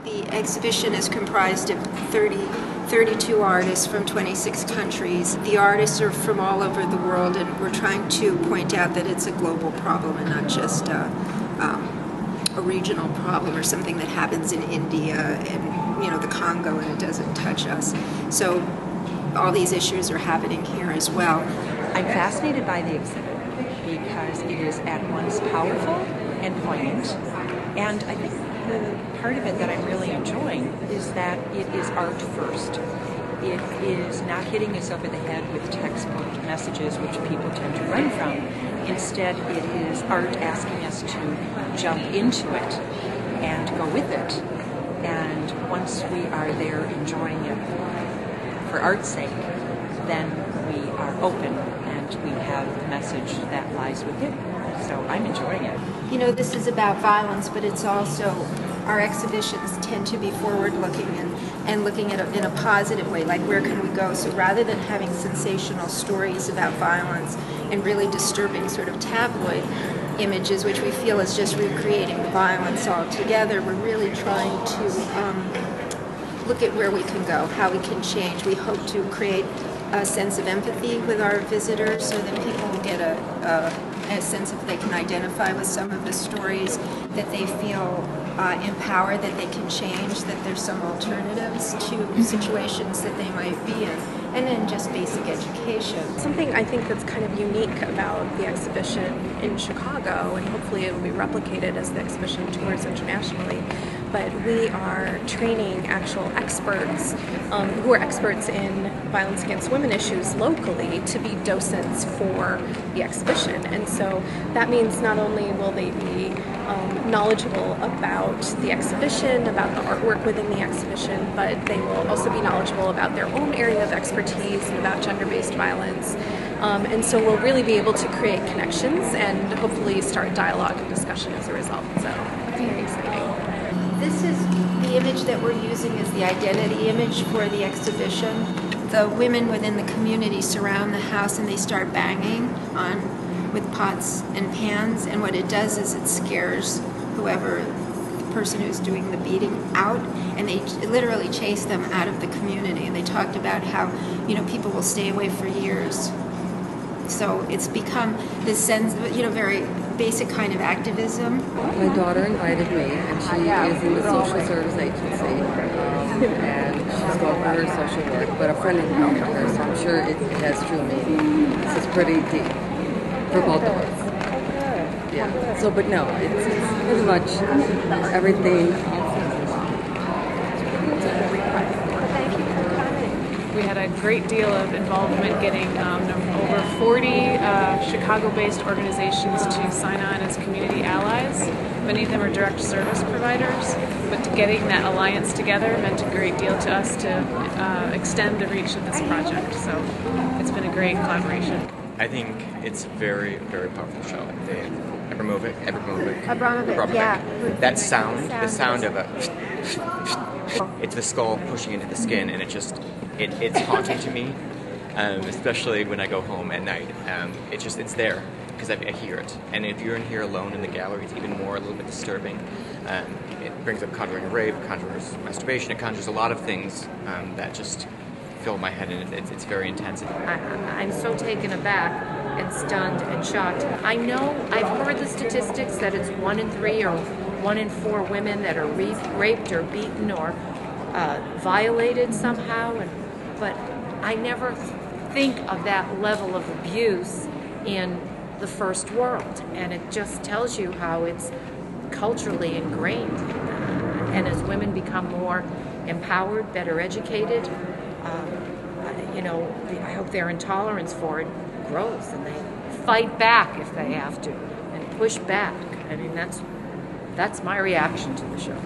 The exhibition is comprised of 32 artists from 26 countries. The artists are from all over the world, and we're trying to point out that it's a global problem and not just a regional problem or something that happens in India and the Congo and it doesn't touch us. So all these issues are happening here as well. I'm fascinated by the exhibit because it is at once powerful and poignant, and I think the part of it that I'm really enjoying is that it is art first. It is not hitting us over the head with textbook messages which people tend to run from. Instead, it is art asking us to jump into it and go with it. And once we are there enjoying it for art's sake, then we are open and we have the message that lies within. So I'm enjoying it. This is about violence, but it's also, our exhibitions tend to be forward-looking and looking at it in a positive way, like where can we go? So rather than having sensational stories about violence and really disturbing sort of tabloid images, which we feel is just recreating the violence altogether, we're really trying to look at where we can go, how we can change. We hope to create a sense of empathy with our visitors so that people will get a sense of they can identify with some of the stories, that they feel empowered, that they can change, that there's some alternatives to situations that they might be in, and then just basic education. Something I think that's kind of unique about the exhibition in Chicago, and hopefully it will be replicated as the exhibition tours internationally, but we are training actual experts who are experts in violence against women issues locally to be docents for the exhibition. And so that means not only will they be knowledgeable about the exhibition, about the artwork within the exhibition, but they will also be knowledgeable about their own area of expertise and about gender-based violence. And so we'll really be able to create connections and hopefully start dialogue and discussion as a result. So it's very exciting. This is the image that we're using as the identity image for the exhibition. The women within the community surround the house and they start banging with pots and pans, and what it does is it scares whoever, the person who's doing the beating, out, and they literally chase them out of the community. And they talked about how people will stay away for years. So it's become this sense of, very basic kind of activism. My daughter invited me, and she is in the social service agency, and she's going for her social work, but a friend invited her, so I'm sure it has true meaning. This is pretty deep for both of us. Yeah. So, but no, it's pretty much everything. We had a great deal of involvement getting over 40 Chicago-based organizations to sign on as community allies. Many of them are direct service providers, but getting that alliance together meant a great deal to us to extend the reach of this project. So it's been a great collaboration. I think it's a very, very powerful show. Abramovic. Yeah. That sound, the sound of it's the skull pushing into the skin, and it's haunting to me, especially when I go home at night. It's there because I hear it. And if you're in here alone in the gallery, it's even more, a little bit disturbing. It brings up conjuring rape, conjures masturbation, it conjures a lot of things that just fill my head, and it's very intense. I'm so taken aback and stunned and shocked. I know I've heard the statistics that it's 1 in 3 or 1 in 4 women that are raped or beaten or violated somehow, but I never think of that level of abuse in the first world, and it just tells you how it's culturally ingrained. And as women become more empowered, better educated, I hope their intolerance for it grows and they fight back if they have to and push back. I mean, that's my reaction to the show.